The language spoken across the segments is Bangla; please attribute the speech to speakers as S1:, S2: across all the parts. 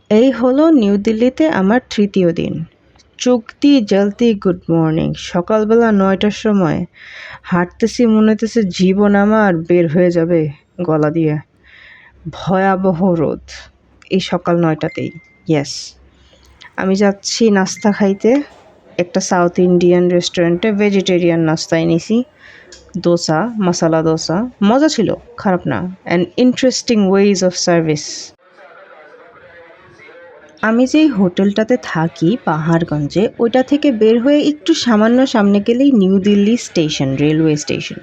S1: এই হলো নিউ দিল্লিতে আমার তৃতীয় দিন। চুক্তি জলদি গুড মর্নিং। সকালবেলা ৯টার সময় হাঁটতেছি, মনে হইতেছে জীবন আমার বের হয়ে যাবে গলা দিয়ে। ভয়াবহ রোদ এই সকাল ৯টাতেই। ইয়েস, আমি যাচ্ছি নাস্তা খাইতে একটা সাউথ ইন্ডিয়ান রেস্টুরেন্টে। ভেজিটেরিয়ান নাস্তায় নিছি, দোসা, মশালা দোসা। মজা ছিল, খারাপ না। And interesting ways of service. আমি যেই হোটেলটাতে থাকি পাহাড়গঞ্জে, ওইটা থেকে বের হয়ে একটু সামান্য সামনে গেলেই new Delhi station, railway station.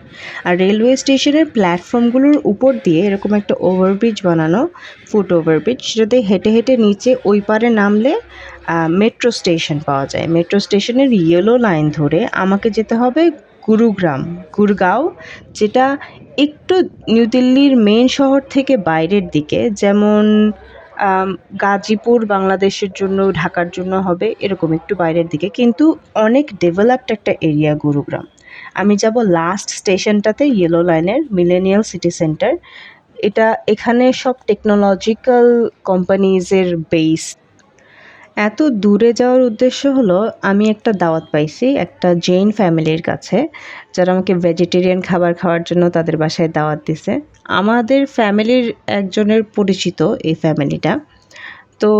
S1: আর রেলওয়ে স্টেশনের প্ল্যাটফর্মগুলোর উপর দিয়ে এরকম একটা ওভারব্রিজ বানানো, ফুট ওভারব্রিজ, সেটাতে হেঁটে হেঁটে নিচে ওই পারে নামলে মেট্রো স্টেশন পাওয়া যায়। মেট্রো স্টেশনের ইয়েলো লাইন ধরে আমাকে যেতে হবে গুরগাঁও, যেটা একটু নিউ দিল্লির মেন শহর থেকে বাইরের দিকে। যেমন গাজীপুর বাংলাদেশের জন্য, ঢাকার জন্য হবে এরকম একটু বাইরের দিকে, কিন্তু অনেক ডেভেলপড একটা এরিয়া গুরুগ্রাম। আমি যাব লাস্ট স্টেশনটাতে, ইয়েলো লাইনের মিলেনিয়াল সিটি সেন্টার। এখানে সব টেকনোলজিক্যাল কোম্পানিজের বেস। এত দূরে যাওয়ার উদ্দেশ্য হলো, আমি একটা দাওয়াত পাইছি একটা জৈন ফ্যামিলির কাছে, যারা আমাকে ভেজিটেরিয়ান খাবার খাওয়ার জন্য তাদের বাসায় দাওয়াত দিছে। আমাদের ফ্যামিলির একজনের পরিচিত এই ফ্যামিলিটা। তো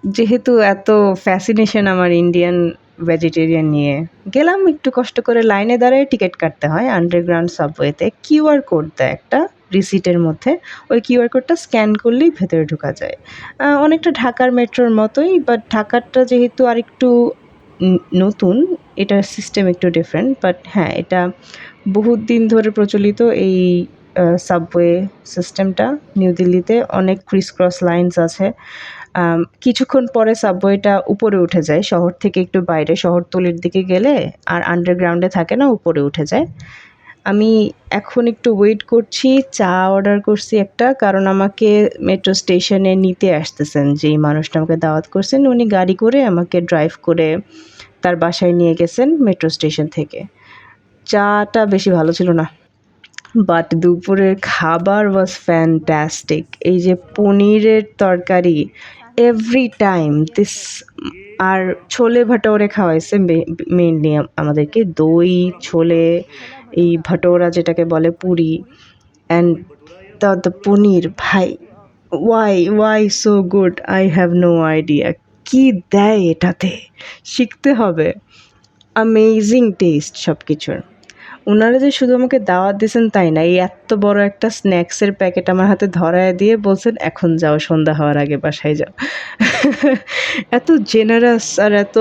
S1: যেহেতু এত ফ্যাসিনেশন আমার ইন্ডিয়ান ভেজিটেরিয়ান নিয়ে, গেলাম। একটু কষ্ট করে লাইনে দাঁড়ায় টিকিট কাটতে হয় আন্ডারগ্রাউন্ড সাবওয়েতে। কিউআর কোড দেয় একটা রিসিটের মধ্যে, ওই কিউআর কোডটা স্ক্যান করলেই ভেতরে ঢোকা যায়। অনেকটা ঢাকার মেট্রোর মতোই, বাট ঢাকারটা যেহেতু আরেকটু নতুন, এটার সিস্টেম একটু ডিফারেন্ট। বাট হ্যাঁ, এটা বহুত দিন ধরে প্রচলিত এই সাবওয়ে সিস্টেমটা নিউ দিল্লিতে। অনেক ক্রিস ক্রস লাইনস আছে। কিছুক্ষণ পরে সাবওয়েটা উপরে উঠে যায়, শহর থেকে একটু বাইরে, শহরতলির দিকে গেলে আর আন্ডারগ্রাউন্ডে থাকে না, উপরে উঠে যায়। আমি এখন একটু ওয়েট করছি, চা অর্ডার করছি একটা, কারণ আমাকে মেট্রো স্টেশনে নিতে আসতেছেন যেই মানুষটা আমাকে দাওয়াত করছেন, উনি গাড়ি করে আমাকে ড্রাইভ করে তার বাসায় নিয়ে গেছেন মেট্রো স্টেশন থেকে। চাটা বেশি ভালো ছিল না, বাট দুপুরের খাবার ওয়াজ ফ্যান্টাস্টিক। এই যে পনিরের তরকারি, এভরি টাইম দিস। আর ছোলে ভাটোরে খাওয়াইছে মেইনলি আমাদেরকে, দই, ছোলে, এই ভাটোরা যেটাকে বলে পুরি, অ্যান্ড দ্য পনির। ভাই, why so good, I have no idea. কি দেয় এটাতে, শিখতে হবে। অ্যামেজিং টেস্ট সব কিছুর। ওনারা যে শুধু আমাকে দাওয়াত দিয়েছেন তাই না, এই এত বড় একটা স্ন্যাক্সের প্যাকেট আমার হাতে ধরায় দিয়ে বলছেন, এখন যাও, সন্ধ্যা হওয়ার আগে বাসায় যাও। এত জেনারাস আর এত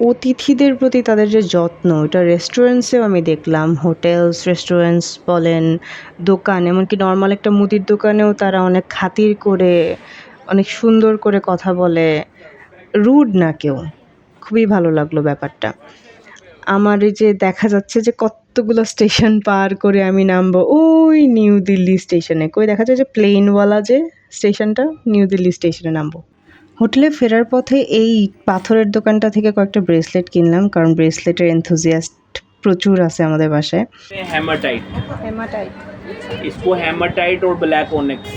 S1: অতিথিদের প্রতি তাদের যে যত্ন, এটা রেস্টুরেন্টসেও আমি দেখলাম। হোটেলস, রেস্টুরেন্টস বলেন, দোকান, এমনকি নর্মাল একটা মুদির দোকানেও তারা অনেক খাতির করে, অনেক সুন্দর করে কথা বলে। রুড না কেউ। খুবই ভালো লাগলো ব্যাপারটা। আমার এই যে দেখা যাচ্ছে যে কতগুলো স্টেশন পার করে আমি নামবো ওই নিউ দিল্লি স্টেশনে। কই দেখা যায় যে প্লেনওয়ালা যে স্টেশনটা, নিউ দিল্লি স্টেশনে নামবো। হোটেলে ফেরার পথে এই পাথরের দোকানটা থেকে কয়েকটা ব্রেসলেট কিনলাম, কারণ ব্রেসলেটের এনথুজিয়াস্ট প্রচুর আছে আমাদের বাসায়।
S2: Hematite,
S1: hematite.
S2: इसको हेमाटाइट और ब्लैक ओनिक्स।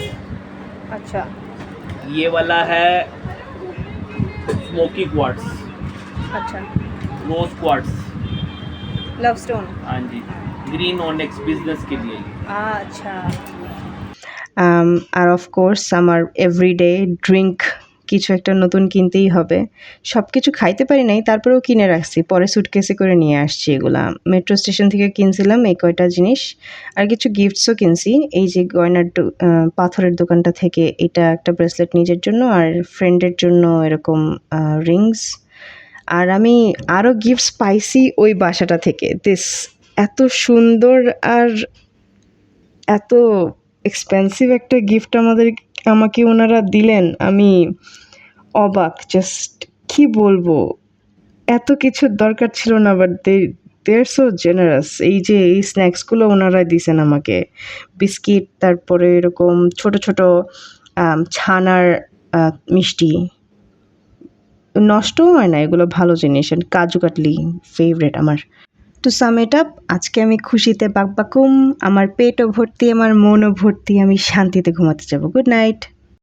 S1: আচ্ছা
S2: ये वाला है स्मोकी क्वार्ट्स,
S1: আচ্ছা।
S2: Rose quartz.
S1: Love stone.
S2: हाँ जी, ग्रीन ओनिक्स बिजनेस के लिए।
S1: আচ্ছা। আর অফকোর্স আমার এভরিডে ড্রিঙ্ক কিছু একটা নতুন কিনতেই হবে। সব কিছু খাইতে পারি নাই, তারপরেও কিনে রাখছি, পরে সুটকেসে করে নিয়ে আসছি। এগুলা মেট্রো স্টেশন থেকে কিনছিলাম এই কয়টা জিনিস। আর কিছু গিফটসও কিনছি, এই যে গয়নার পাথরের দোকানটা থেকে এটা একটা ব্রেসলেট নিজের জন্য, আর ফ্রেন্ডের জন্য এরকম রিংস। আর আমি আরও গিফটস পাইছি ওই বাসাটা থেকে। এত সুন্দর আর এত এক্সপেন্সিভ একটা গিফট আমাকে ওনারা দিলেন, আমি অবাক। জাস্ট কি বলবো, এত কিছুর দরকার ছিল না, but they are so generous. এই যে এই স্ন্যাক্সগুলো ওনারা দিয়েছেন আমাকে, বিস্কিট, তারপরে এরকম ছোট ছোট ছানার মিষ্টি, নষ্টও হয় না, এগুলো ভালো জিনিস। আর কাজু কাটলি ফেভারেট আমার। টু সাম ইট আপ, আজকে আমি খুশিতে বাকবাকুম, আমার পেটও ভর্তি, আমার মনও ভর্তি, আমি শান্তিতে ঘুমাতে যাব। Good night.